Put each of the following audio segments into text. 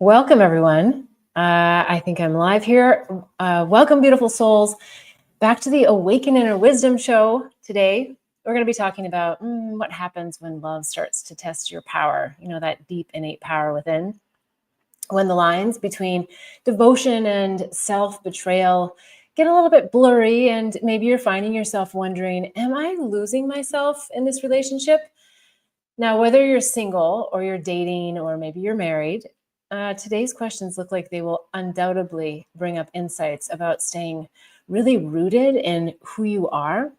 Welcome, everyone. I think I'm live here. Welcome, beautiful souls, back to the Awaken Inner Wisdom show. Today, we're going to be talking about what happens when love starts to test your power, that deep innate power within. When the lines between devotion and self-betrayal get a little bit blurry, and maybe you're finding yourself wondering, am I losing myself in this relationship? Now, whether you're single or you're dating or maybe you're married, today's questions look like they will undoubtedly bring up insights about staying really rooted in who you are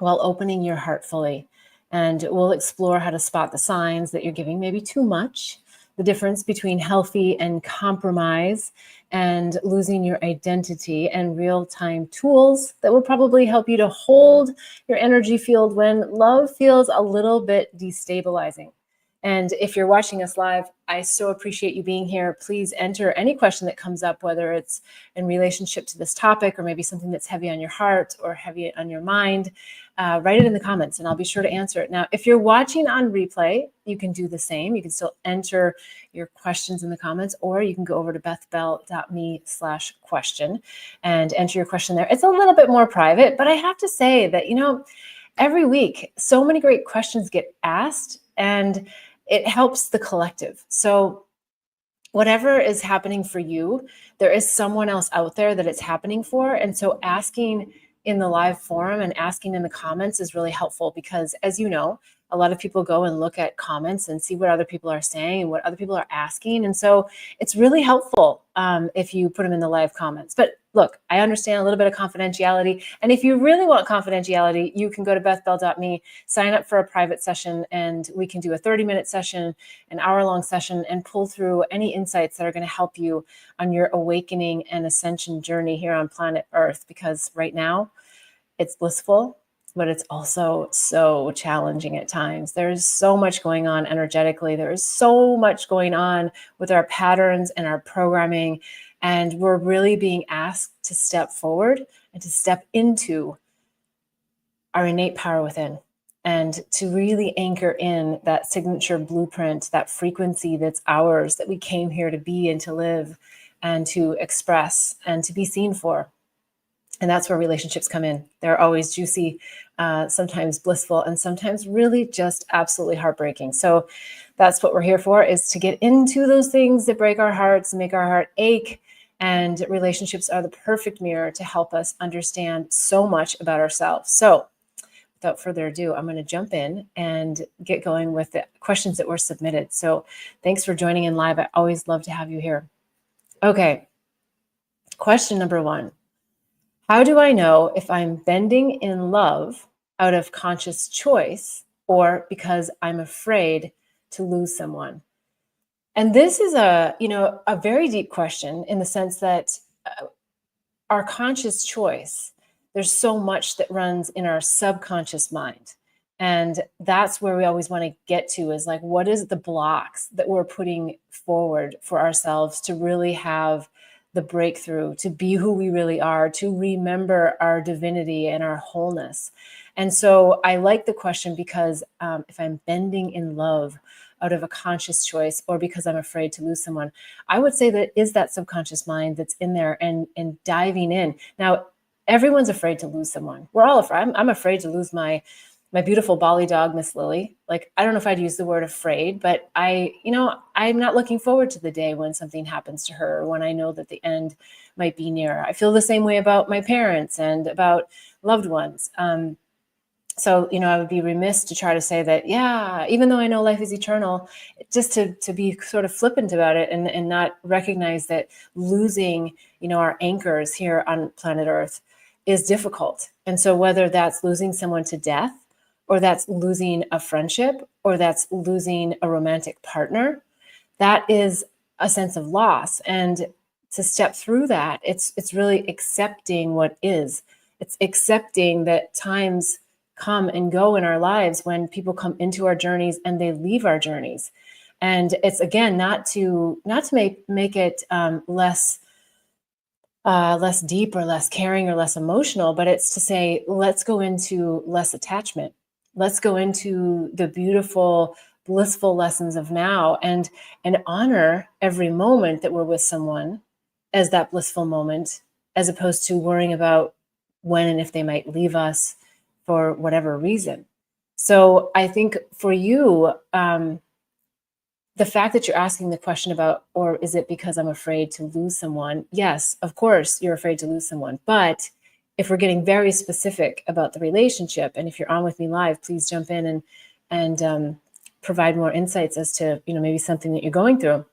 while opening your heart fully. And we'll explore how to spot the signs that you're giving maybe too much, the difference between healthy and compromise, and losing your identity, and real-time tools that will probably help you to hold your energy field when love feels a little bit destabilizing. And if you're watching us live, I so appreciate you being here. Please enter any question that comes up, whether it's in relationship to this topic or maybe something that's heavy on your heart or heavy on your mind. Write it in the comments and I'll be sure to answer it. Now, if you're watching on replay, you can do the same. You can still enter your questions in the comments, or you can go over to bethbell.me/question and enter your question there. It's a little bit more private, but I have to say that, every week, so many great questions get asked, and it helps the collective. So whatever is happening for you, there is someone else out there that it's happening for. And so asking in the live forum and asking in the comments is really helpful, because as you know, a lot of people go and look at comments and see what other people are saying and what other people are asking. And so it's really helpful if you put them in the live comments. But look, I understand a little bit of confidentiality. And if you really want confidentiality, you can go to bethbell.me, sign up for a private session, and we can do a 30-minute session, an hour-long session, and pull through any insights that are going to help you on your awakening and ascension journey here on planet Earth. Because right now, it's blissful, but it's also so challenging at times. There's so much going on energetically. There's so much going on with our patterns and our programming. And we're really being asked to step forward and to step into our innate power within, and to really anchor in that signature blueprint, that frequency that's ours, that we came here to be and to live and to express and to be seen for. And that's where relationships come in. They're always juicy, sometimes blissful, and sometimes really just absolutely heartbreaking. So that's what we're here for, is to get into those things that break our hearts, make our heart ache. And relationships are the perfect mirror to help us understand so much about ourselves. So without further ado, I'm going to jump in and get going with the questions that were submitted. So thanks for joining in live. I always love to have you here. Okay. Question number 1. How do I know if I'm bending in love out of conscious choice or because I'm afraid to lose someone? And this is a very deep question, in the sense that our conscious choice, there's so much that runs in our subconscious mind. And that's where we always want to get to, is like, what is the blocks that we're putting forward for ourselves to really have the breakthrough, to be who we really are, to remember our divinity and our wholeness. And so I like the question, because if I'm bending in love out of a conscious choice or because I'm afraid to lose someone, I would say that is that subconscious mind that's in there and diving in. Now, everyone's afraid to lose someone. We're all afraid. I'm afraid to lose my beautiful Bali dog, Miss Lily. Like, I don't know if I'd use the word afraid, but I'm not looking forward to the day when something happens to her, or when I know that the end might be near. I feel the same way about my parents and about loved ones. So, I would be remiss to try to say that, yeah, even though I know life is eternal, just to be sort of flippant about it and not recognize that losing, our anchors here on planet Earth is difficult. And so whether that's losing someone to death, or that's losing a friendship, or that's losing a romantic partner, that is a sense of loss. And to step through that, it's really accepting what is. It's accepting that times come and go in our lives when people come into our journeys and they leave our journeys. And it's, again, not to make it less deep or less caring or less emotional, but it's to say, let's go into less attachment. Let's go into the beautiful blissful lessons of now, and honor every moment that we're with someone as that blissful moment, as opposed to worrying about when and if they might leave us for whatever reason. So I think for you, the fact that you're asking the question about, or is it because I'm afraid to lose someone? Yes, of course, you're afraid to lose someone. But if we're getting very specific about the relationship, and if you're on with me live, please jump in and provide more insights as to, maybe something that you're going through.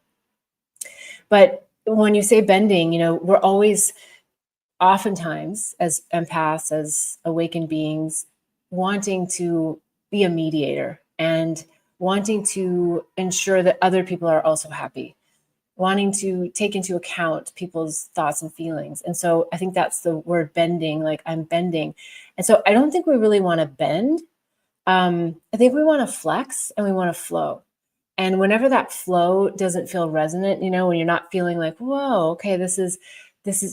But when you say bending, we're always, oftentimes, as empaths, as awakened beings, wanting to be a mediator and wanting to ensure that other people are also happy, wanting to take into account people's thoughts and feelings. And so I think that's the word bending, like I'm bending. And so I don't think we really want to bend. I think we want to flex and we want to flow. And whenever that flow doesn't feel resonant, when you're not feeling like, whoa, okay, this is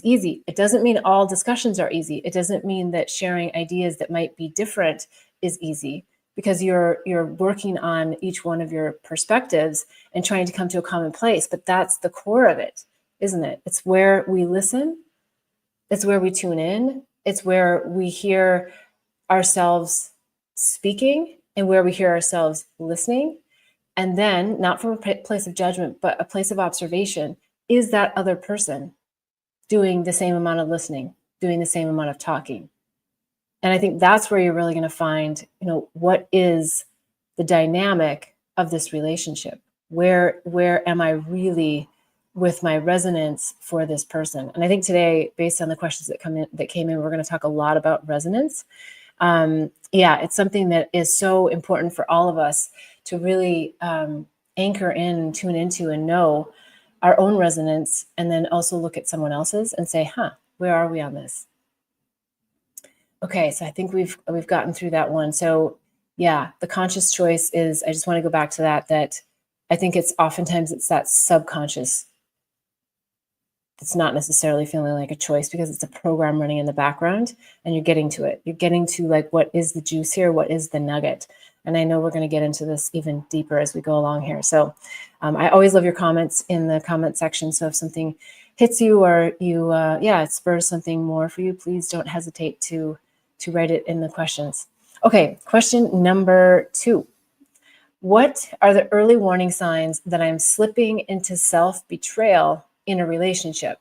easy. It doesn't mean all discussions are easy. It doesn't mean that sharing ideas that might be different is easy, because you're working on each one of your perspectives and trying to come to a common place. But that's the core of it, isn't it? It's where we listen. It's where we tune in. It's where we hear ourselves speaking and where we hear ourselves listening. And then, not from a place of judgment, but a place of observation. Is that other person doing the same amount of listening, doing the same amount of talking? And I think that's where you're really going to find, what is the dynamic of this relationship? Where am I really with my resonance for this person? And I think today, based on the questions that came in, we're going to talk a lot about resonance. It's something that is so important for all of us to really anchor in, tune into, and know our own resonance, and then also look at someone else's and say, where are we on this? Okay, so I think we've gotten through that one. So yeah, the conscious choice is, I just want to go back to that I think it's oftentimes it's that subconscious. It's not necessarily feeling like a choice, because it's a program running in the background and you're getting to it. You're getting to, like, what is the juice here? What is the nugget? And I know we're going to get into this even deeper as we go along here. So I always love your comments in the comment section. So if something hits you, or you, it spurs something more for you, please don't hesitate to write it in the questions. Okay, question number 2. What are the early warning signs that I'm slipping into self-betrayal in a relationship?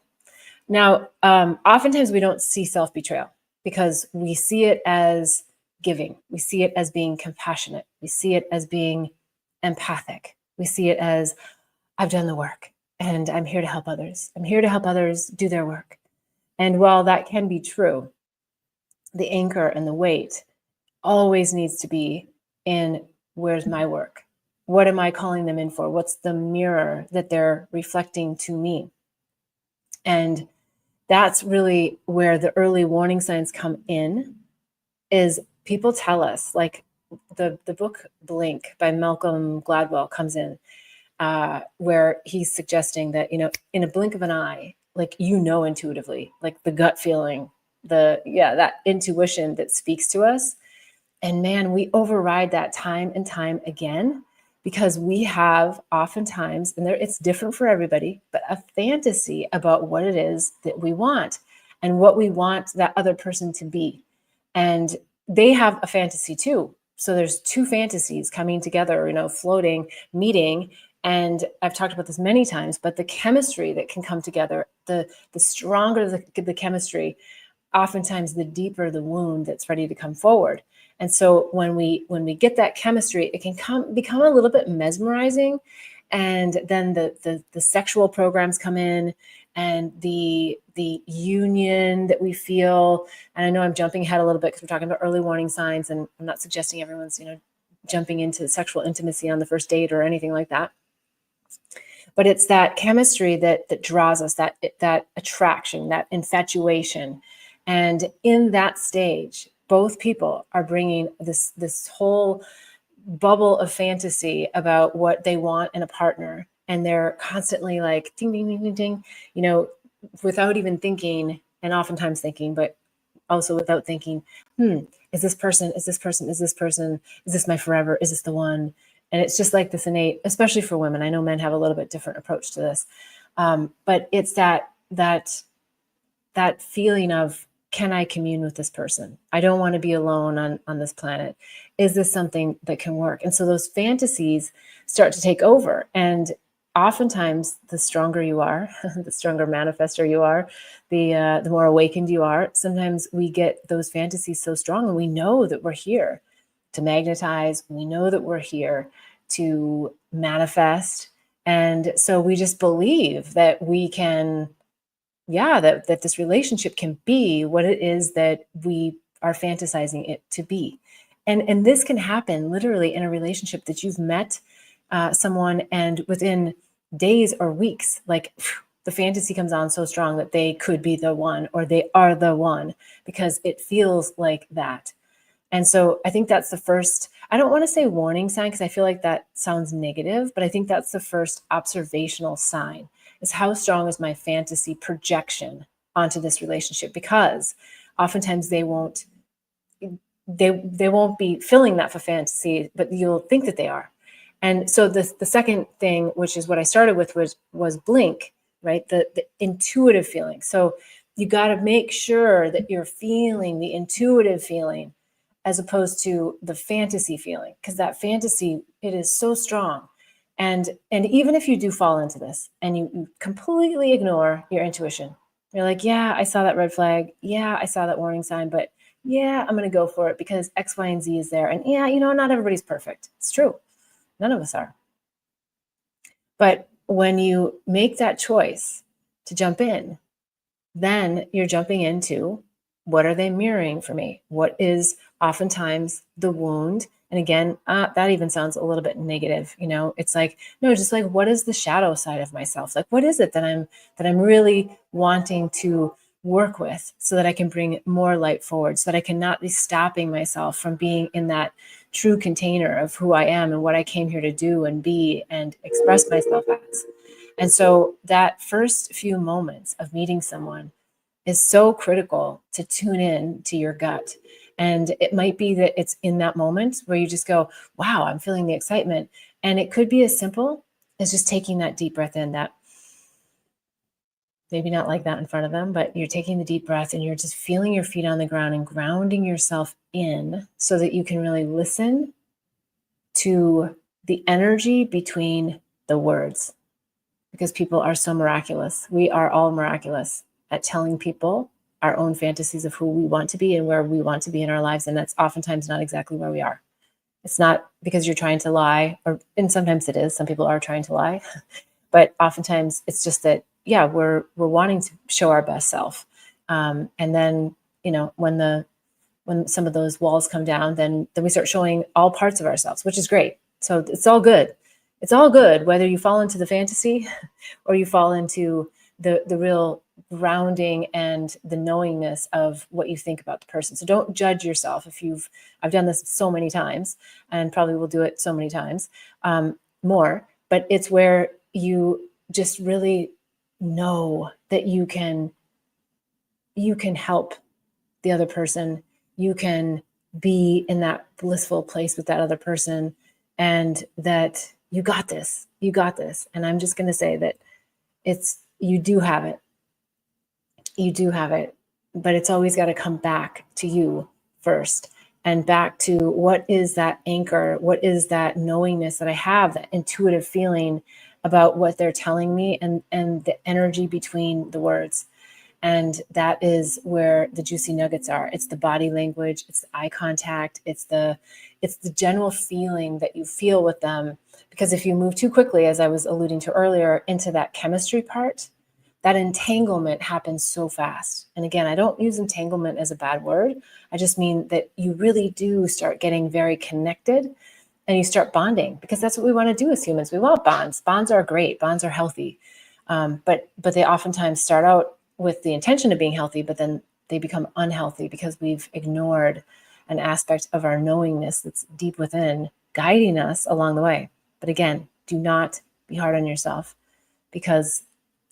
Now, oftentimes we don't see self-betrayal because we see it as giving. We see it as being compassionate. We see it as being empathic. We see it as, I've done the work and I'm here to help others. I'm here to help others do their work. And while that can be true, the anchor and the weight always needs to be in, where's my work? What am I calling them in for? What's the mirror that they're reflecting to me? And that's really where the early warning signs come in, is people tell us, like the book Blink by Malcolm Gladwell comes in, where he's suggesting that, in a blink of an eye, like, intuitively, like the gut feeling, that intuition that speaks to us. And man, we override that time and time again, because we have oftentimes, and it's different for everybody, but a fantasy about what it is that we want and what we want that other person to be. And they have a fantasy too. So there's two fantasies coming together, floating, meeting. And I've talked about this many times, but the chemistry that can come together, the stronger the chemistry, oftentimes the deeper the wound that's ready to come forward. And so when we get that chemistry, it can become a little bit mesmerizing. And then the sexual programs come in, and the union that we feel. And I know I'm jumping ahead a little bit because we're talking about early warning signs, and I'm not suggesting everyone's, jumping into sexual intimacy on the first date or anything like that. But it's that chemistry that draws us, that attraction, that infatuation. And in that stage, both people are bringing this whole bubble of fantasy about what they want in a partner. And they're constantly like, ding, ding, ding, ding, ding, without even thinking, and oftentimes thinking, but also without thinking, is this person, is this person, is this person, is this my forever? Is this the one? And it's just like this innate, especially for women. I know men have a little bit different approach to this. But it's that feeling of, can I commune with this person? I don't want to be alone on this planet. Is this something that can work? And so those fantasies start to take over. And oftentimes, the stronger you are, the stronger manifester you are, the more awakened you are. Sometimes we get those fantasies so strong, and we know that we're here to magnetize. We know that we're here to manifest. And so we just believe that we can, that this relationship can be what it is that we are fantasizing it to be. And this can happen literally in a relationship that you've met someone, and within days or weeks, like the fantasy comes on so strong that they could be the one, or they are the one, because it feels like that. And so I think that's the first, I don't want to say warning sign, because I feel like that sounds negative, but I think that's the first observational sign, is how strong is my fantasy projection onto this relationship? Because oftentimes they won't be filling that for fantasy, but you'll think that they are. And so the second thing, which is what I started with, was blink, right? The intuitive feeling. So you got to make sure that you're feeling the intuitive feeling as opposed to the fantasy feeling, because that fantasy, it is so strong. And even if you do fall into this and you completely ignore your intuition, you're like, yeah, I saw that red flag. Yeah, I saw that warning sign, but yeah, I'm going to go for it because X, Y, and Z is there. And yeah, not everybody's perfect. It's true. None of us are. But when you make that choice to jump in, then you're jumping into, what are they mirroring for me? What is oftentimes the wound? And again, that even sounds a little bit negative. It's like, no, just like, what is the shadow side of myself? Like, what is it that I'm really wanting to work with, so that I can bring more light forward, so that I cannot be stopping myself from being in that true container of who I am and what I came here to do and be and express myself as. And so that first few moments of meeting someone is so critical to tune in to your gut. And it might be that it's in that moment where you just go, wow, I'm feeling the excitement. And it could be as simple as just taking that deep breath in, that maybe not like that in front of them, but you're taking the deep breath and you're just feeling your feet on the ground and grounding yourself in, so that you can really listen to the energy between the words. Because people are so miraculous. We are all miraculous at telling people our own fantasies of who we want to be and where we want to be in our lives. And that's oftentimes not exactly where we are. It's not because you're trying to lie, and sometimes it is. Some people are trying to lie. But oftentimes it's just that, we're wanting to show our best self. And then, when some of those walls come down, then we start showing all parts of ourselves, which is great. So it's all good. It's all good, whether you fall into the fantasy or you fall into the real grounding and the knowingness of what you think about the person. So don't judge yourself. I've done this so many times, and probably will do it so many times more, but it's where you just really know that you can help the other person. You can be in that blissful place with that other person, and that you got this. And I'm just going to say that you do have it. You do have it, but it's always got to come back to you first, and back to, what is that anchor? What is that knowingness that I have, that intuitive feeling about what they're telling me, and the energy between the words. And that is where the juicy nuggets are. It's the body language, it's the eye contact, it's the general feeling that you feel with them. Because if you move too quickly, as I was alluding to earlier, into that chemistry part, that entanglement happens so fast. And again, I don't use entanglement as a bad word. I just mean that you really do start getting very connected, and you start bonding, because that's what we want to do as humans. We want bonds. Bonds are great. Bonds are healthy. But they oftentimes start out with the intention of being healthy, but then they become unhealthy because we've ignored an aspect of our knowingness that's deep within, guiding us along the way. But again, do not be hard on yourself, because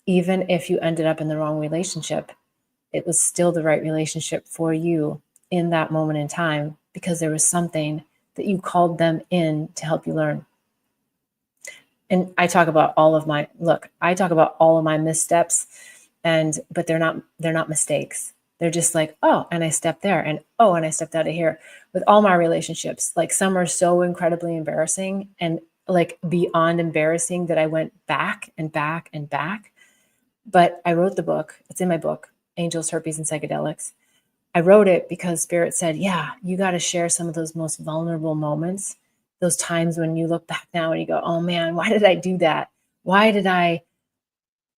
even if you ended up in the wrong relationship, it was still the right relationship for you in that moment in time, because there was something that you called them in to help you learn. And I talk about all of my, look, I talk about all of my missteps, but they're not mistakes. They're just like, oh, and I stepped there, and oh, and I stepped out of here. With all my relationships, like some are so incredibly embarrassing and like beyond embarrassing that I went back and back and back. But I wrote the book. It's in my book, Angels, Herpes, and Psychedelics. I wrote it because Spirit said, yeah, you got to share some of those most vulnerable moments, those times when you look back now and you go, oh man, why did I do that? Why did I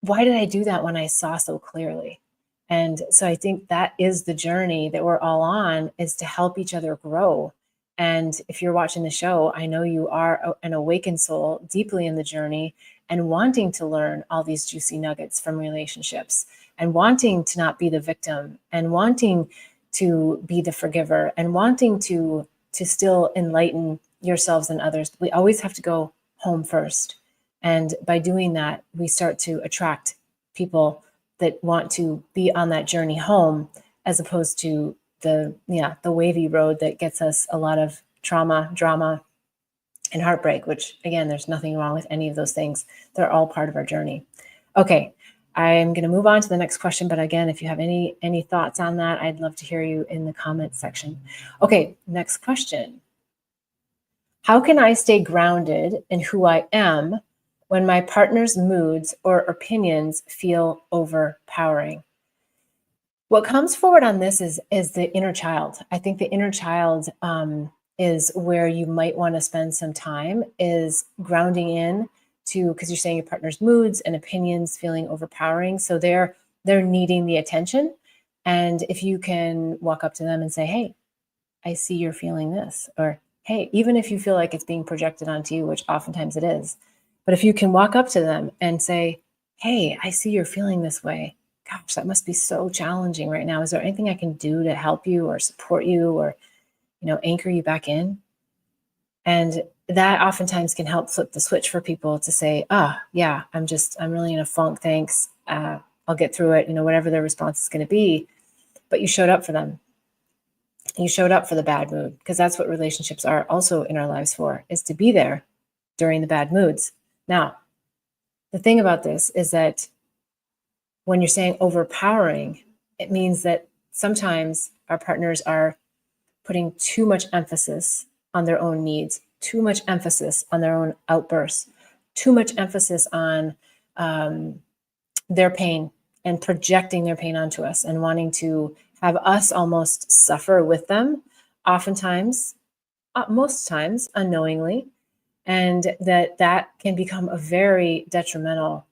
do that when I saw so clearly? And so I think that is the journey that we're all on, is to help each other grow. And if you're watching the show, I know you are an awakened soul deeply in the journey and wanting to learn all these juicy nuggets from relationships and wanting to not be the victim and wanting to be the forgiver and wanting to still enlighten yourselves and others. We always have to go home first. And by doing that, we start to attract people that want to be on that journey home, as opposed to the wavy road that gets us a lot of trauma, drama, and heartbreak, which again, there's nothing wrong with any of those things. They're all part of our journey. Okay, I'm going to move on to the next question. But again, if you have any thoughts on that, I'd love to hear you in the comments section. Okay, next question. How can I stay grounded in who I am when my partner's moods or opinions feel overpowering? What comes forward on this is the inner child. I think the inner child is where you might want to spend some time, is grounding in to, because you're saying your partner's moods and opinions feeling overpowering. So they're needing the attention. And if you can walk up to them and say, hey, I see you're feeling this, or hey, even if you feel like it's being projected onto you, which oftentimes it is, but if you can walk up to them and say, hey, I see you're feeling this way. Gosh, that must be so challenging right now. Is there anything I can do to help you or support you or, anchor you back in? And that oftentimes can help flip the switch for people to say, yeah, I'm really in a funk. Thanks. I'll get through it. Whatever their response is going to be. But you showed up for them. You showed up for the bad mood, because that's what relationships are also in our lives for, is to be there during the bad moods. Now, the thing about this is that when you're saying overpowering, it means that sometimes our partners are putting too much emphasis on their own needs, too much emphasis on their own outbursts, too much emphasis on their pain and projecting their pain onto us and wanting to have us almost suffer with them, oftentimes, most times unknowingly, and that can become a very detrimental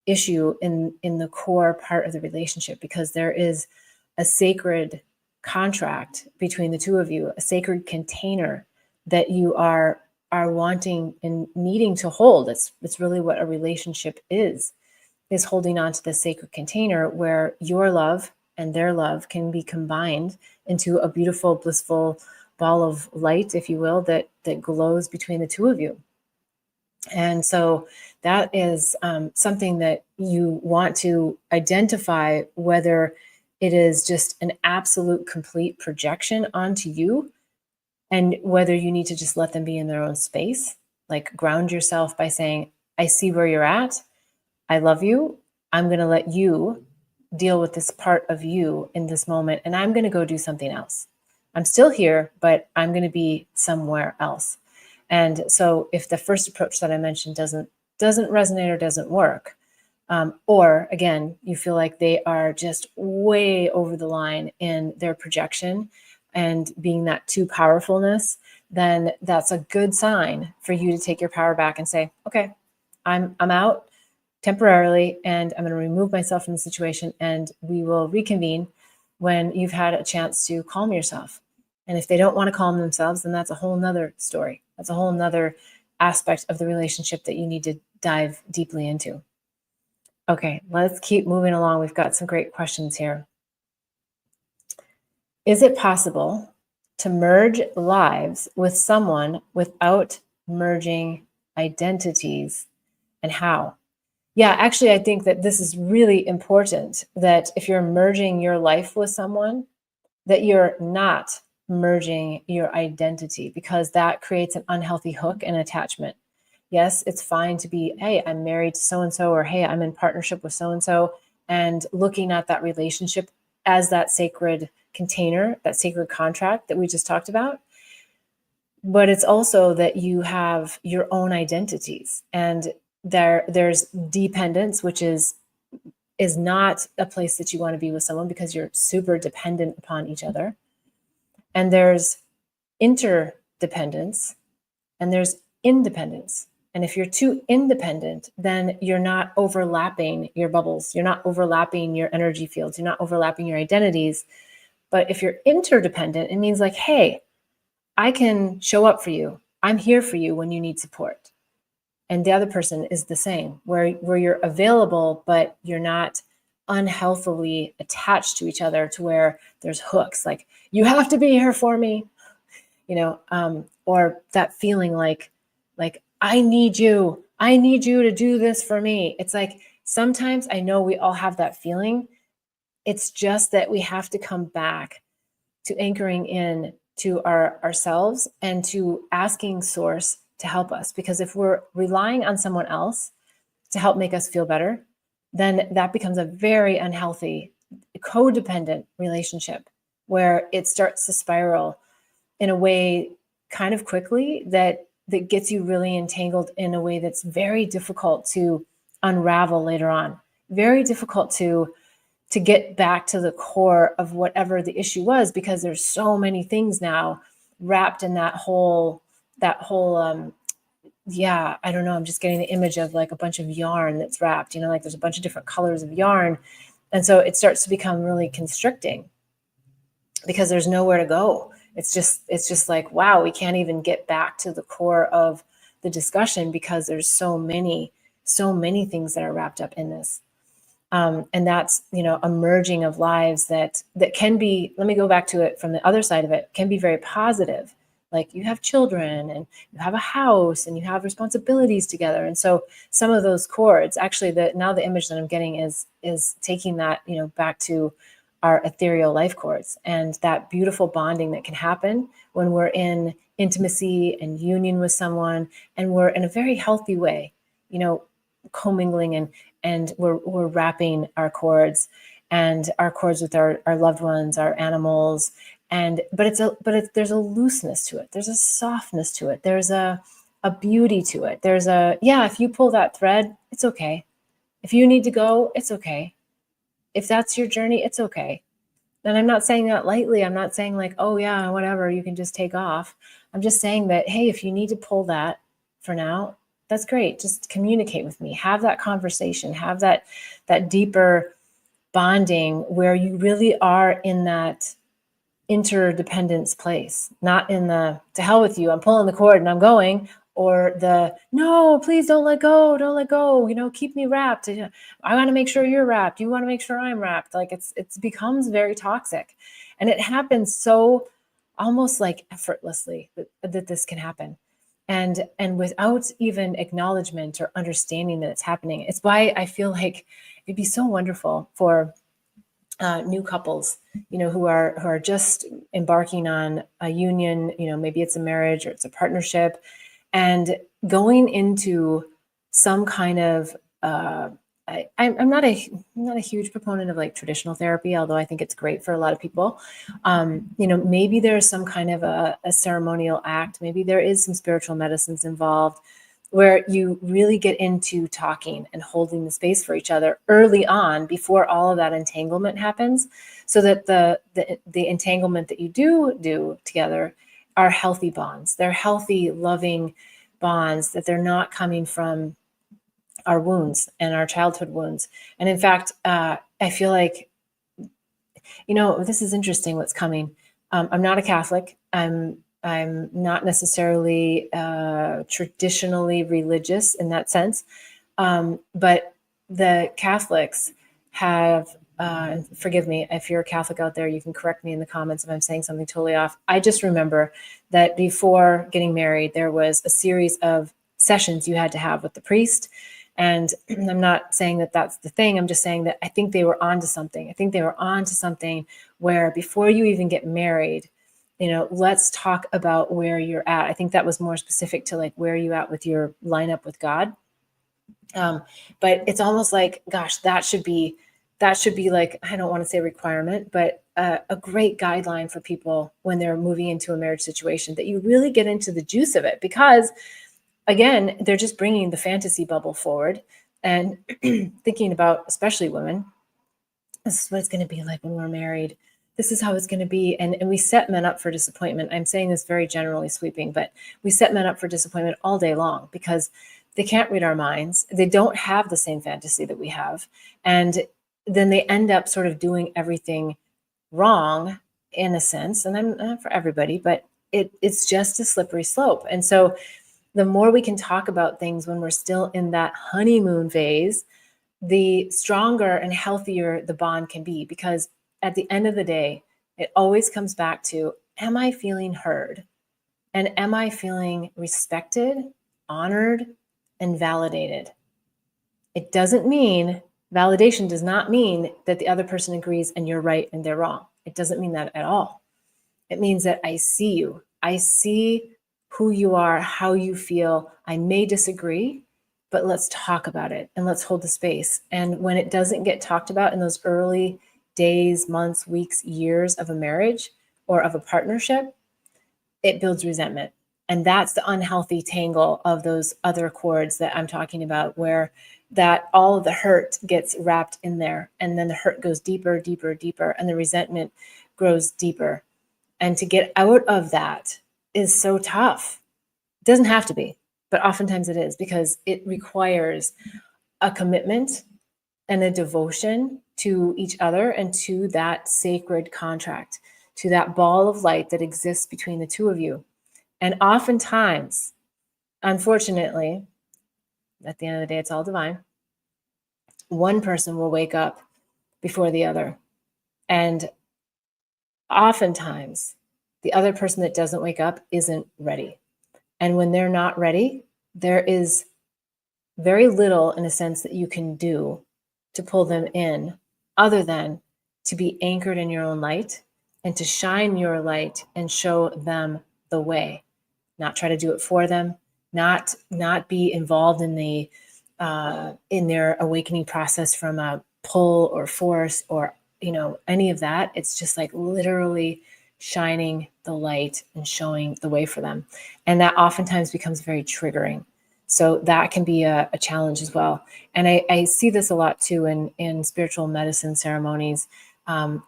issue in the core part of the relationship, because there is a sacred contract between the two of you, a sacred container that you are wanting and needing to hold. It's really what a relationship is holding on to the sacred container where your love and their love can be combined into a beautiful, blissful ball of light, if you will, that glows between the two of you. And so that is something that you want to identify, whether it is just an absolute complete projection onto you, and whether you need to just let them be in their own space. Like, ground yourself by saying, I see where you're at. I love you. I'm going to let you deal with this part of you in this moment, and I'm going to go do something else. I'm still here, but I'm going to be somewhere else. And so if the first approach that I mentioned doesn't resonate or doesn't work, or again, you feel like they are just way over the line in their projection and being that too powerfulness, then that's a good sign for you to take your power back and say, okay, I'm out temporarily, and I'm going to remove myself from the situation, and we will reconvene when you've had a chance to calm yourself. And if they don't want to calm themselves, then that's a whole nother story. That's a whole nother aspect of the relationship that you need to dive deeply into. Okay, let's keep moving along. We've got some great questions here. Is it possible to merge lives with someone without merging identities, and how? Yeah, actually, I think that this is really important, that if you're merging your life with someone, that you're not merging your identity, because that creates an unhealthy hook and attachment. Yes, it's fine to be, hey, I'm married to so-and-so, or hey, I'm in partnership with so-and-so, and looking at that relationship as that sacred container, that sacred contract that we just talked about. But it's also that you have your own identities, and there's dependence, which is not a place that you want to be with someone because you're super dependent upon each other. And there's interdependence, and there's independence. And if you're too independent, then you're not overlapping your bubbles. You're not overlapping your energy fields. You're not overlapping your identities. But if you're interdependent, it means like, hey, I can show up for you. I'm here for you when you need support. And the other person is the same, where you're available, but you're not unhealthily attached to each other to where there's hooks, like, you have to be here for me, or that feeling like I need you to do this for me. It's like, sometimes I know we all have that feeling. It's just that we have to come back to anchoring in to ourselves and to asking source to help us. Because if we're relying on someone else to help make us feel better, then that becomes a very unhealthy, codependent relationship where it starts to spiral in a way kind of quickly that gets you really entangled in a way that's very difficult to unravel later on. Very difficult to get back to the core of whatever the issue was, because there's so many things now wrapped in that whole yeah, I don't know, I'm just getting the image of like a bunch of yarn that's wrapped, like there's a bunch of different colors of yarn. And so it starts to become really constricting because there's nowhere to go. It's just like, wow, we can't even get back to the core of the discussion because there's so many things that are wrapped up in this. And that's, a merging of lives that can be, let me go back to it from the other side of it, can be very positive. Like, you have children and you have a house and you have responsibilities together. And so some of those chords, actually, now the image that I'm getting is taking that, back to our ethereal life chords, and that beautiful bonding that can happen when we're in intimacy and union with someone, and we're in a very healthy way, commingling, and we're wrapping our cords with our loved ones, our animals. But there's a looseness to it. There's a softness to it. There's a beauty to it. If you pull that thread, it's okay. If you need to go, it's okay. If that's your journey, it's okay. And I'm not saying that lightly. I'm not saying like, oh yeah, whatever, you can just take off. I'm just saying that, hey, if you need to pull that for now, that's great. Just communicate with me. Have that conversation. Have that deeper bonding where you really are in that interdependence place, not in the to hell with you, I'm pulling the cord and I'm going, or the no, please don't let go, keep me wrapped. I want to make sure you're wrapped. You want to make sure I'm wrapped. Like, it becomes very toxic, and it happens so almost like effortlessly that this can happen. And without even acknowledgement or understanding that it's happening. It's why I feel like it'd be so wonderful for new couples, who are just embarking on a union, maybe it's a marriage or it's a partnership, and going into some kind of, I'm not a huge proponent of like traditional therapy, although I think it's great for a lot of people. Maybe there's some kind of a ceremonial act. Maybe there is some spiritual medicines involved, where you really get into talking and holding the space for each other early on before all of that entanglement happens, so that the entanglement that you do together are healthy bonds. They're healthy, loving bonds, that they're not coming from our wounds and our childhood wounds. And in fact, I feel like, this is interesting what's coming. I'm not a Catholic. I'm not necessarily traditionally religious in that sense, but the Catholics have, forgive me, if you're a Catholic out there, you can correct me in the comments if I'm saying something totally off. I just remember that before getting married, there was a series of sessions you had to have with the priest. And I'm not saying that that's the thing. I'm just saying that I think they were onto something. I think they were onto something where before you even get married, let's talk about where you're at. I think that was more specific to like, where are you at with your lineup with God? But it's almost like, gosh, that should be like, I don't want to say requirement, but a great guideline for people when they're moving into a marriage situation, that you really get into the juice of it, because again, they're just bringing the fantasy bubble forward and thinking about, especially women, this is what it's going to be like when we're married. This is how it's going to be. And we set men up for disappointment. I'm saying this very generally sweeping, but we set men up for disappointment all day long, because they can't read our minds. They don't have the same fantasy that we have. And then they end up sort of doing everything wrong in a sense. And I'm not for everybody, but it's just a slippery slope. And so the more we can talk about things when we're still in that honeymoon phase, the stronger and healthier the bond can be. Because at the end of the day, it always comes back to, am I feeling heard? And am I feeling respected, honored, and validated? It doesn't mean, validation does not mean that the other person agrees and you're right and they're wrong. It doesn't mean that at all. It means that I see you. I see who you are, how you feel. I may disagree, but let's talk about it and let's hold the space. And when it doesn't get talked about in those early days, months, weeks, years of a marriage or of a partnership, it builds resentment. And that's the unhealthy tangle of those other chords that I'm talking about, where that all of the hurt gets wrapped in there. And then the hurt goes deeper, deeper, deeper, and the resentment grows deeper. And to get out of that is so tough. It doesn't have to be, but oftentimes it is, because it requires a commitment and a devotion to each other and to that sacred contract, to that ball of light that exists between the two of you. And oftentimes, unfortunately, at the end of the day, it's all divine. One person will wake up before the other. And oftentimes, the other person that doesn't wake up isn't ready. And when they're not ready, there is very little, in a sense, that you can do to pull them in, other than to be anchored in your own light and to shine your light and show them the way. Not try to do it for them, not be involved in the in their awakening process from a pull or force or any of that. It's just like literally shining the light and showing the way for them. And that oftentimes becomes very triggering. So that can be a challenge as well. And I see this a lot too in spiritual medicine ceremonies,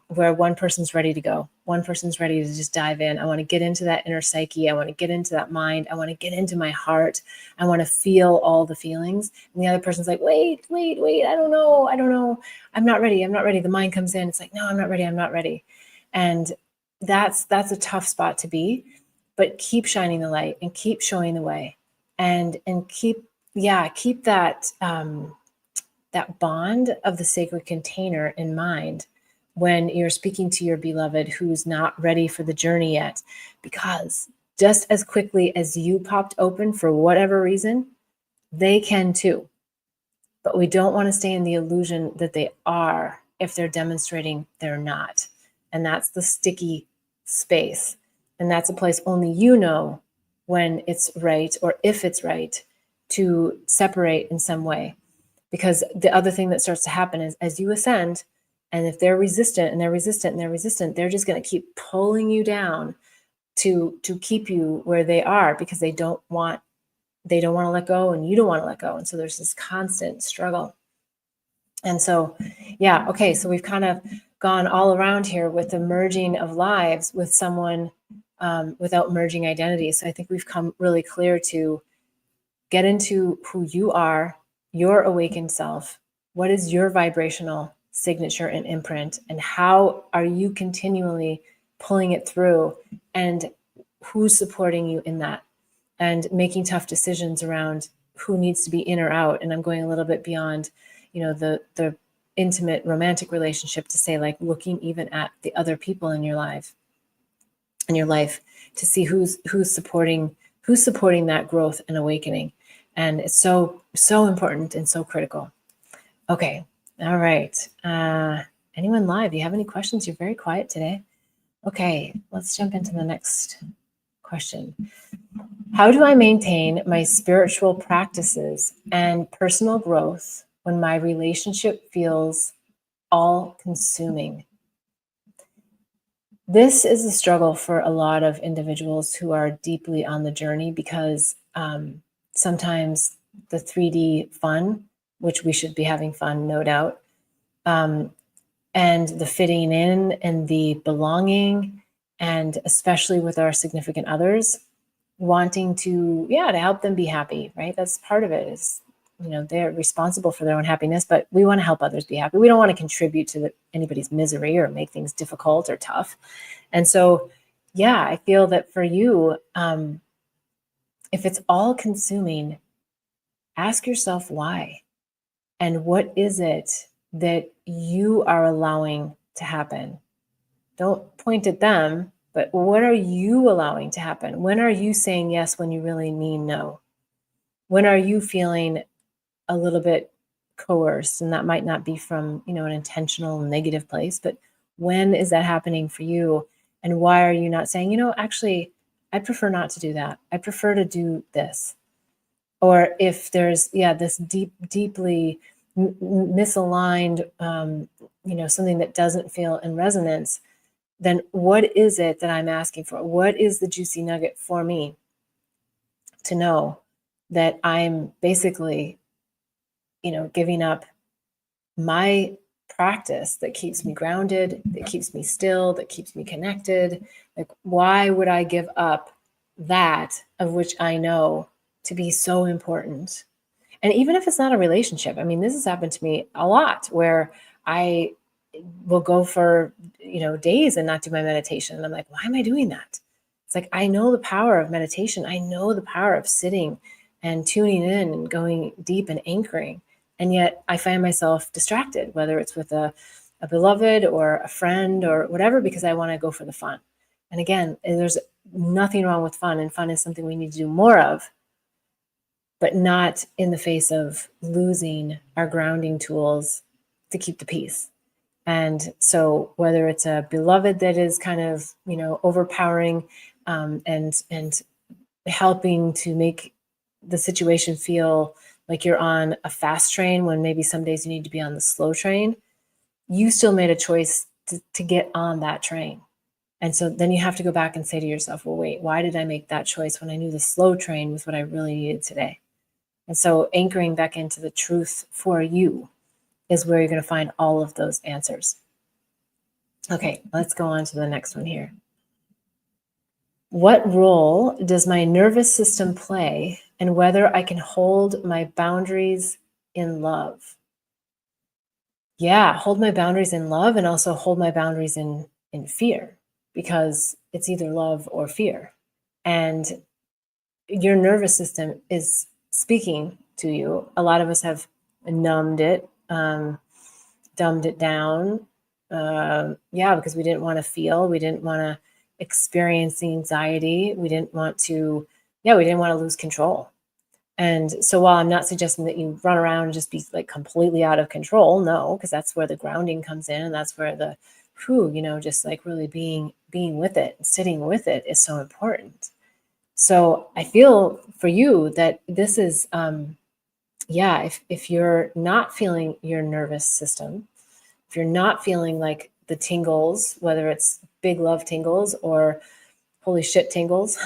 where one person's ready to go. One person's ready to just dive in. I want to get into that inner psyche. I want to get into that mind. I want to get into my heart. I want to feel all the feelings. And the other person's like, wait. I don't know. I'm not ready. The mind comes in. It's like, no, I'm not ready. And that's a tough spot to be, but keep shining the light and keep showing the way, and keep that that bond of the sacred container in mind when you're speaking to your beloved who's not ready for the journey yet. Because just as quickly as you popped open for whatever reason, they can too. But we don't want to stay in the illusion that they are if they're demonstrating they're not. And that's the sticky space. And that's a place only you know when it's right, or if it's right, to separate in some way. Because the other thing that starts to happen is, as you ascend, and if they're resistant and they're resistant and they're resistant, they're just going to keep pulling you down to keep you where they are, because they don't want to let go, and you don't want to let go. And so there's this constant struggle. And so, okay, so we've kind of gone all around here with the merging of lives with someone without merging identities. So I think we've come really clear to get into who you are, your awakened self. What is your vibrational signature and imprint, and how are you continually pulling it through, and who's supporting you in that, and making tough decisions around who needs to be in or out. And I'm going a little bit beyond, the intimate romantic relationship, to say, like, looking even at the other people in your life to see who's supporting that growth and awakening. And it's so important and so critical. Okay. All right. Anyone live? Do you have any questions? You're very quiet today. Okay, let's jump into the next question. How do I maintain my spiritual practices and personal growth when my relationship feels all consuming? This is a struggle for a lot of individuals who are deeply on the journey because sometimes the 3D fun, which we should be having fun, no doubt, um, and the fitting in and the belonging, and especially with our significant others, wanting to, yeah, to help them be happy, right? That's part of it is, they're responsible for their own happiness, but we want to help others be happy. We don't want to contribute to anybody's misery or make things difficult or tough. And so, yeah, I feel that for you, if it's all consuming, ask yourself why. And what is it that you are allowing to happen? Don't point at them, but what are you allowing to happen? When are you saying yes when you really mean no? When are you feeling a little bit coerced? And that might not be from, an intentional negative place, but when is that happening for you? And why are you not saying, actually, I prefer not to do that. I prefer to do this. Or if there's, this deeply misaligned, something that doesn't feel in resonance, then what is it that I'm asking for? What is the juicy nugget for me to know that I'm basically, giving up my practice that keeps me grounded, that keeps me still, that keeps me connected? Like, why would I give up that of which I know to be so important? And even if it's not a relationship, I mean, this has happened to me a lot where I will go for, days and not do my meditation. And I'm like, why am I doing that? It's like, I know the power of meditation. I know the power of sitting and tuning in and going deep and anchoring. And yet I find myself distracted, whether it's with a beloved or a friend or whatever, because I want to go for the fun. And again, there's nothing wrong with fun, and fun is something we need to do more of, but not in the face of losing our grounding tools to keep the peace. And so whether it's a beloved that is kind of, overpowering, and helping to make the situation feel like you're on a fast train when maybe some days you need to be on the slow train, you still made a choice to get on that train. And so then you have to go back and say to yourself, well, wait, why did I make that choice when I knew the slow train was what I really needed today? And so anchoring back into the truth for you is where you're going to find all of those answers. Okay, let's go on to the next one here. What role does my nervous system play in whether I can hold my boundaries in love? Yeah, hold my boundaries in love and also hold my boundaries in fear, because it's either love or fear. And your nervous system is speaking to you. A lot of us have numbed it, dumbed it down. Because we didn't want to feel, we didn't want to experience the anxiety. We didn't want to lose control. And so while I'm not suggesting that you run around and just be like completely out of control, no, because that's where the grounding comes in. And that's where the, just like really being with it, sitting with it is so important. So I feel for you that this is, if you're not feeling your nervous system, if you're not feeling like the tingles, whether it's big love tingles or holy shit tingles,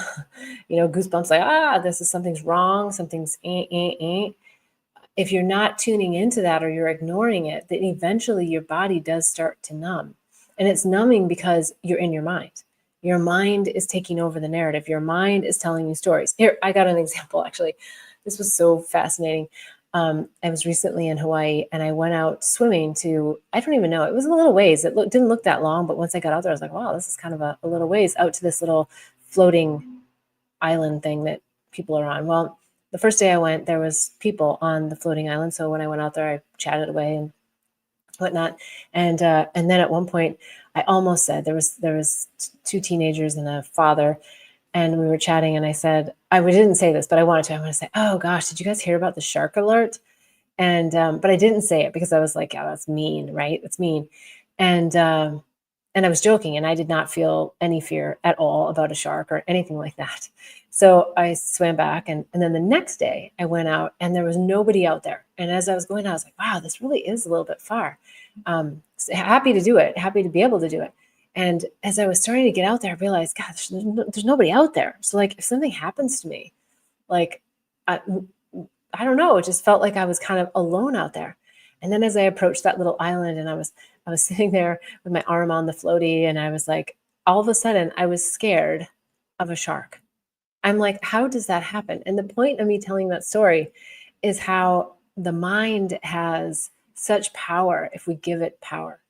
goosebumps, like, something's wrong, something's If you're not tuning into that or you're ignoring it, then eventually your body does start to numb. And it's numbing because you're in your mind. Your mind is taking over the narrative. Your mind is telling you stories. Here, I got an example, actually. This was so fascinating. I was recently in Hawaii and I went out swimming I don't even know, it was a little ways. It didn't look that long, but once I got out there, I was like, wow, this is kind of a little ways out to this little floating island thing that people are on. Well, the first day I went, there was people on the floating island. So when I went out there, I chatted away and whatnot. And then at one point, I almost said, there was two teenagers and a father, and we were chatting, and I said, I didn't say this, but I want to say, oh gosh, did you guys hear about the shark alert? And but I didn't say it because I was like, yeah, that's mean, right? That's mean. And And I was joking, and I did not feel any fear at all about a shark or anything like that. So I swam back, and then the next day I went out and there was nobody out there. And as I was going out, I was like, wow, this really is a little bit far. So happy to do it, happy to be able to do it. And as I was starting to get out there, I realized, gosh, there's nobody out there. So like, if something happens to me, like, I, I don't know, it just felt like I was kind of alone out there. And then as I approached that little island, and I was sitting there with my arm on the floaty, and I was like, all of a sudden I was scared of a shark. I'm like, how does that happen? And the point of me telling that story is how the mind has such power if we give it power.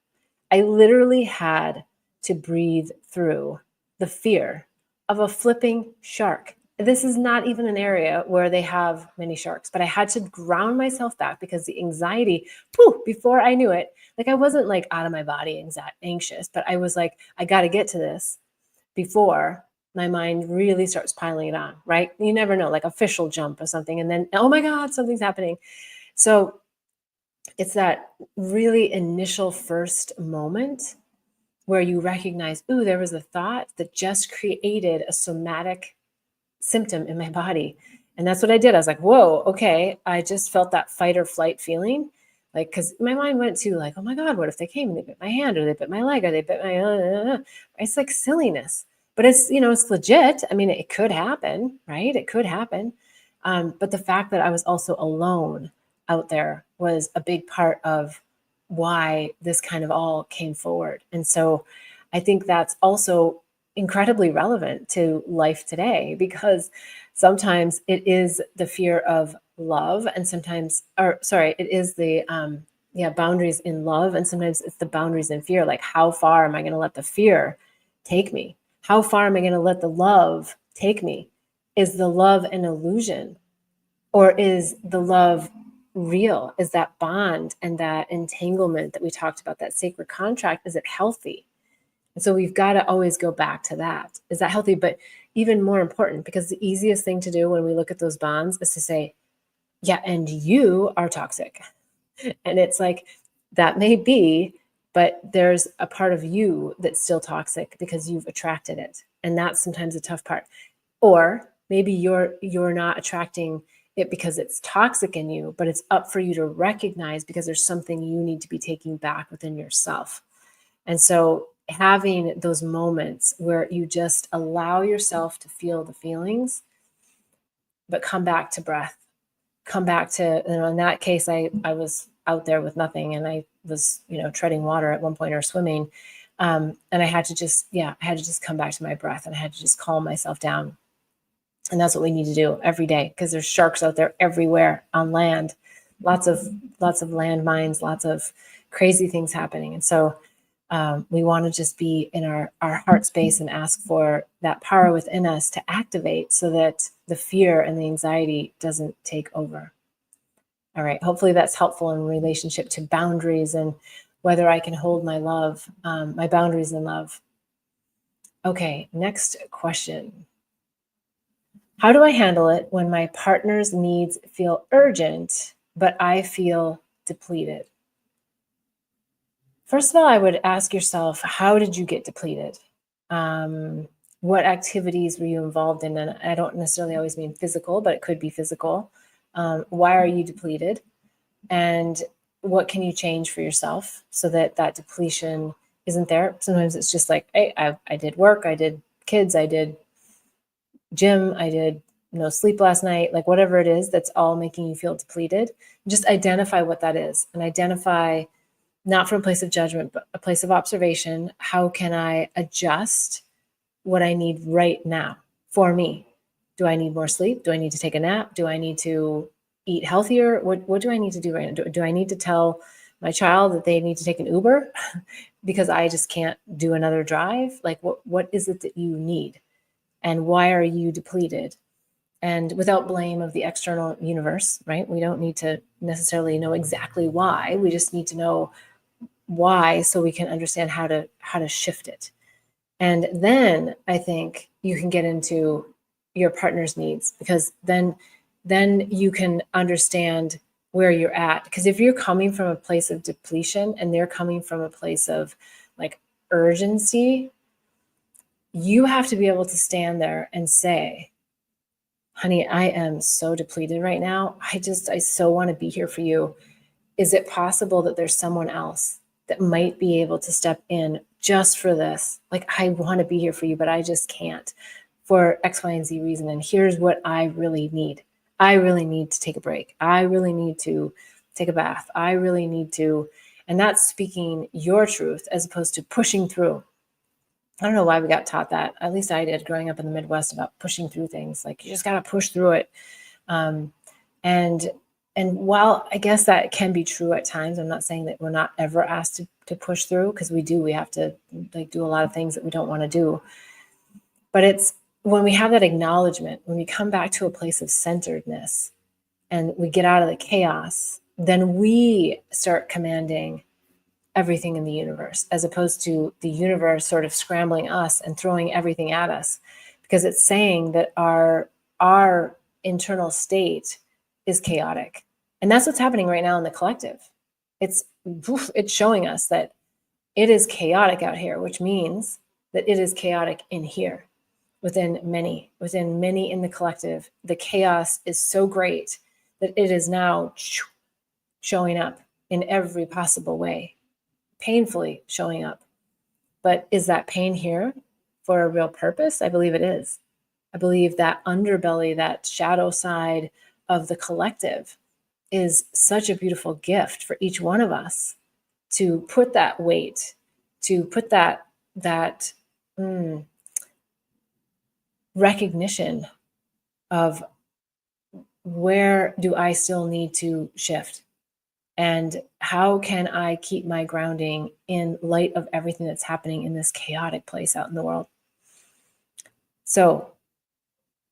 I literally had to breathe through the fear of a flipping shark. This is not even an area where they have many sharks, but I had to ground myself back because the anxiety, before I knew it, like I wasn't like out of my body anxious, but I was like, I got to get to this before my mind really starts piling it on, right? You never know, like a official jump or something. And then, oh my God, something's happening. So it's that really initial first moment where you recognize, ooh, there was a thought that just created a somatic symptom in my body. And that's what I did. I was like, whoa, okay. I just felt that fight or flight feeling. Like, because my mind went to like, oh my God, what if they came and they bit my hand, or they bit my leg, or they bit my, it's like silliness, but it's, it's legit. I mean, it could happen, right? It could happen. But the fact that I was also alone out there was a big part of why this kind of all came forward. And so I think that's also incredibly relevant to life today, because sometimes it is the fear of love, and sometimes, it is the boundaries in love, and sometimes it's the boundaries in fear. Like, how far am I going to let the fear take me? How far am I going to let the love take me? Is the love an illusion, or is the love real? Is that bond and that entanglement that we talked about, that sacred contract, is it healthy? And so we've got to always go back to that. Is that healthy? But even more important, because the easiest thing to do when we look at those bonds is to say, yeah, and you are toxic. And it's like, that may be, but there's a part of you that's still toxic because you've attracted it. And that's sometimes a tough part. Or maybe you're not attracting it because it's toxic in you, but it's up for you to recognize because there's something you need to be taking back within yourself. And so having those moments where you just allow yourself to feel the feelings, but come back to breath, come back to, in that case, I was out there with nothing, and I was, treading water at one point, or swimming. And I had to just come back to my breath, and I had to just calm myself down. And that's what we need to do every day, because there's sharks out there everywhere on land, lots of landmines, lots of crazy things happening. And so we want to just be in our heart space and ask for that power within us to activate, so that the fear and the anxiety doesn't take over. All right. Hopefully that's helpful in relationship to boundaries and whether I can hold my love, my boundaries in love. Okay. Next question. How do I handle it when my partner's needs feel urgent, but I feel depleted? First of all, I would ask yourself, how did you get depleted? What activities were you involved in? And I don't necessarily always mean physical, but it could be physical. Why are you depleted? And what can you change for yourself so that that depletion isn't there? Sometimes it's just like, hey, I did work, I did kids, I did gym, I did no sleep last night, like whatever it is that's all making you feel depleted. Just identify what that is, and identify, not from a place of judgment, but a place of observation. How can I adjust what I need right now for me? Do I need more sleep? Do I need to take a nap? Do I need to eat healthier? What do I need to do right now? Do I need to tell my child that they need to take an Uber because I just can't do another drive? Like, what is it that you need? And why are you depleted? And without blame of the external universe, right? We don't need to necessarily know exactly why. We just need to know why, so we can understand how to shift it. And then I think you can get into your partner's needs, because then you can understand where you're at. Because if you're coming from a place of depletion and they're coming from a place of like, urgency, you have to be able to stand there and say, honey, I am so depleted right now. I so want to be here for you. Is it possible that there's someone else that might be able to step in just for this? Like, I want to be here for you, but I just can't for X, Y, and Z reason. And here's what I really need. I really need to take a break. I really need to take a bath. I really need to, and that's speaking your truth as opposed to pushing through. I don't know why we got taught that. At least I did growing up in the Midwest, about pushing through things. Like, you just got to push through it. And while I guess that can be true at times, I'm not saying that we're not ever asked to push through, because we do. We have to like do a lot of things that we don't want to do. But it's when we have that acknowledgement, when we come back to a place of centeredness and we get out of the chaos, then we start commanding everything in the universe, as opposed to the universe sort of scrambling us and throwing everything at us, because it's saying that our internal state is chaotic. And that's what's happening right now in the collective. It's showing us that it is chaotic out here, which means that it is chaotic in here, within many in the collective. The chaos is so great that it is now showing up in every possible way, painfully showing up. But is that pain here for a real purpose? I believe it is. I believe that underbelly, that shadow side of the collective, is such a beautiful gift for each one of us to put that weight, to put that recognition of, where do I still need to shift? And how can I keep my grounding in light of everything that's happening in this chaotic place out in the world? So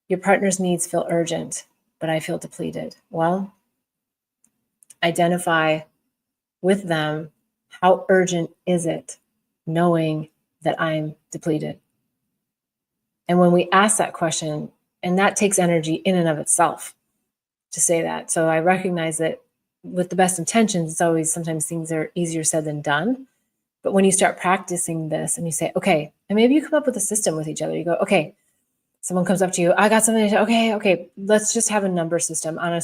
your partner's needs feel urgent, but I feel depleted. Well, identify with them, how urgent is it, knowing that I'm depleted? And when we ask that question, and that takes energy in and of itself to say that. So I recognize that with the best intentions, it's always, sometimes things are easier said than done. But when you start practicing this and you say, okay, and maybe you come up with a system with each other. You go, okay, someone comes up to you, I got something to say. Okay, let's just have a number system on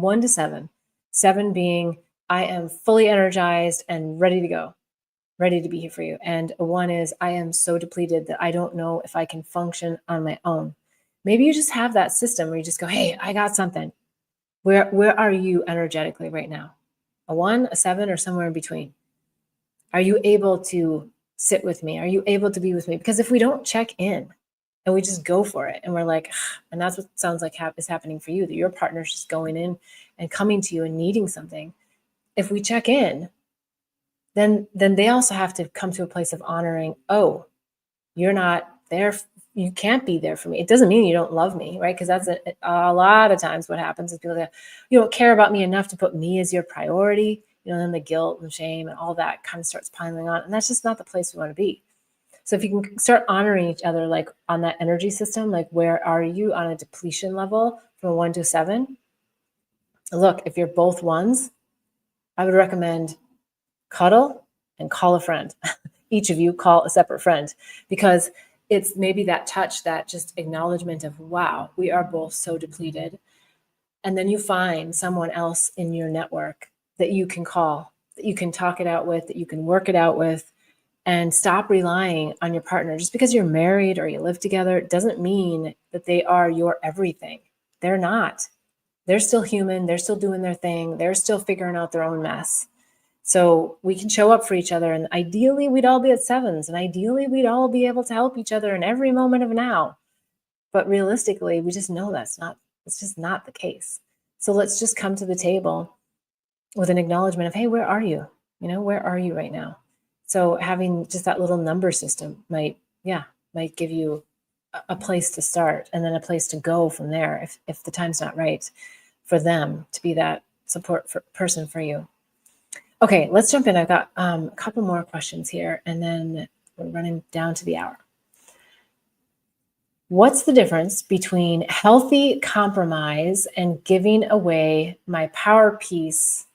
1 to 7. 7 being, I am fully energized and ready to go, ready to be here for you. And a 1 is, I am so depleted that I don't know if I can function on my own. Maybe you just have that system where you just go, hey, I got something. Where are you energetically right now? A 1, a 7, or somewhere in between? Are you able to sit with me? Are you able to be with me? Because if we don't check in and we just go for it and we're like, and that's what sounds like is happening for you, that your partner's just going in and coming to you and needing something. If we check in, then they also have to come to a place of honoring, oh, you're not there. You can't be there for me. It doesn't mean you don't love me, right? Because that's a lot of times what happens is people go, you don't care about me enough to put me as your priority. Then the guilt and shame and all that kind of starts piling on. And that's just not the place we want to be. So if you can start honoring each other, like on that energy system, like where are you on a depletion level from 1 to 7? Look, if you're both 1s, I would recommend cuddle and call a friend. Each of you call a separate friend, because it's maybe that touch, that just acknowledgement of, wow, we are both so depleted. And then you find someone else in your network that you can call, that you can talk it out with, that you can work it out with, and stop relying on your partner. Just because you're married or you live together doesn't mean that they are your everything. They're not. They're still human. They're still doing their thing. They're still figuring out their own mess. So we can show up for each other. And ideally, we'd all be at 7s. And ideally, we'd all be able to help each other in every moment of now. But realistically, we just know it's just not the case. So let's just come to the table with an acknowledgement of, hey, where are you? Where are you right now? So having just that little number system might give you a place to start, and then a place to go from there if the time's not right for them to be that support person for you. Okay, let's jump in. I've got a couple more questions here, and then we're running down to the hour. What's the difference between healthy compromise and giving away my power piece?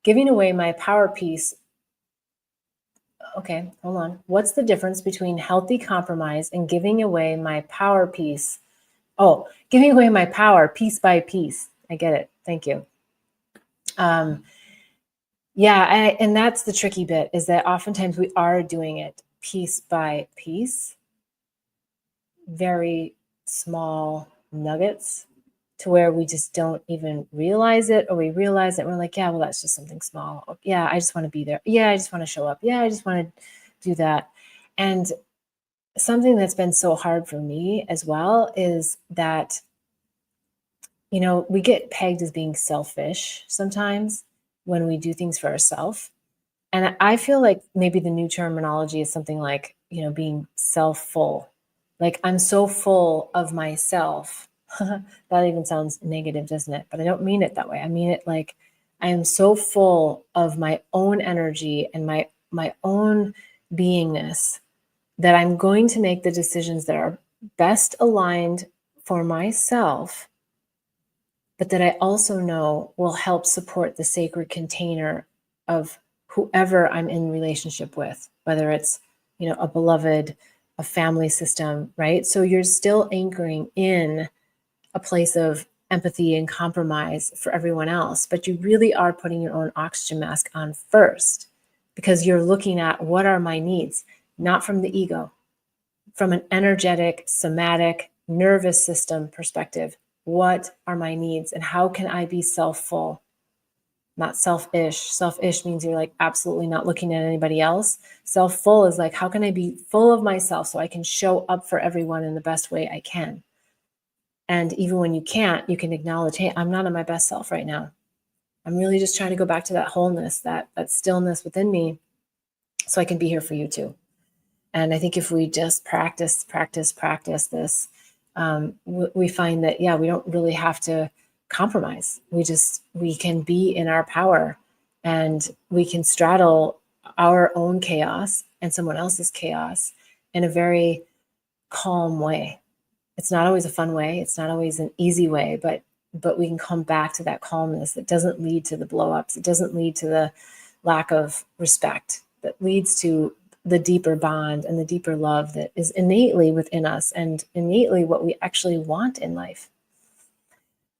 Giving away my power piece Okay, hold on. What's the difference between healthy compromise and giving away my power piece? Oh, giving away my power piece by piece. I get it. Thank you. Yeah, and that's the tricky bit, is that oftentimes we are doing it piece by piece, very small nuggets, to where we just don't even realize it, or we realize it, we're like, yeah, well, that's just something small. Oh, yeah, I just want to be there. Yeah, I just want to show up. Yeah, I just want to do that. And something that's been so hard for me as well is that, we get pegged as being selfish sometimes when we do things for ourselves. And I feel like maybe the new terminology is something like, being self-full. Like, I'm so full of myself. That even sounds negative, doesn't it? But I don't mean it that way. I mean it like, I am so full of my own energy and my own beingness, that I'm going to make the decisions that are best aligned for myself, but that I also know will help support the sacred container of whoever I'm in relationship with, whether it's, a beloved, a family system, right? So you're still anchoring in a place of empathy and compromise for everyone else, but you really are putting your own oxygen mask on first, because you're looking at, what are my needs, not from the ego, from an energetic, somatic, nervous system perspective. What are my needs, and how can I be self-full, not selfish? Selfish means you're like absolutely not looking at anybody else. Self-full is like, how can I be full of myself so I can show up for everyone in the best way I can? And even when you can't, you can acknowledge, hey, I'm not in my best self right now. I'm really just trying to go back to that wholeness, that stillness within me, so I can be here for you too. And I think if we just practice this, we find that, yeah, we don't really have to compromise. We can be in our power, and we can straddle our own chaos and someone else's chaos in a very calm way. It's not always a fun way. It's not always an easy way, but we can come back to that calmness that doesn't lead to the blowups. It doesn't lead to the lack of respect, that leads to the deeper bond and the deeper love that is innately within us, and innately what we actually want in life.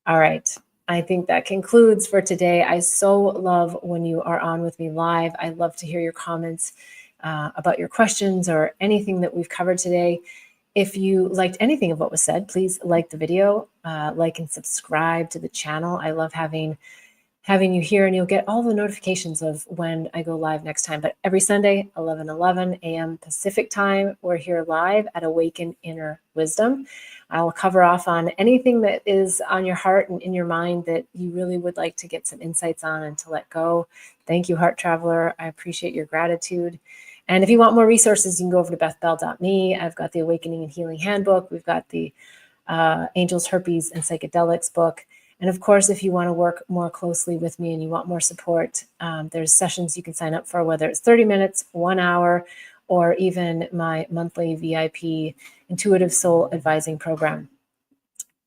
All right. I think that concludes for today. I so love when you are on with me live. I love to hear your comments about your questions or anything that we've covered today. If you liked anything of what was said, please like the video, like and subscribe to the channel. I love having you here, and you'll get all the notifications of when I go live next time. But every Sunday, 11:11 a.m. Pacific time, we're here live at Awaken Inner Wisdom. I'll cover off on anything that is on your heart and in your mind that you really would like to get some insights on and to let go. Thank you, Heart Traveler. I appreciate your gratitude. And if you want more resources, you can go over to bethbell.me. I've got the Awakening and Healing Handbook. We've got the Angels, Herpes, and Psychedelics book. And of course, if you want to work more closely with me and you want more support, there's sessions you can sign up for, whether it's 30 minutes, 1 hour, or even my monthly VIP Intuitive Soul Advising Program.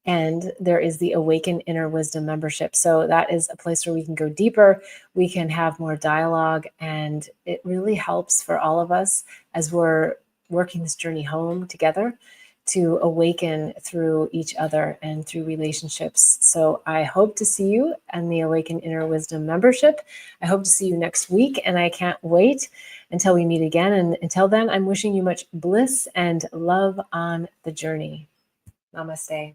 And there is the Awaken Inner Wisdom membership. So that is a place where we can go deeper, we can have more dialogue, and it really helps for all of us as we're working this journey home together, to awaken through each other and through relationships. So I hope to see you in the Awaken Inner Wisdom membership. I hope to see you next week, and I can't wait until we meet again. And until then, I'm wishing you much bliss and love on the journey. Namaste.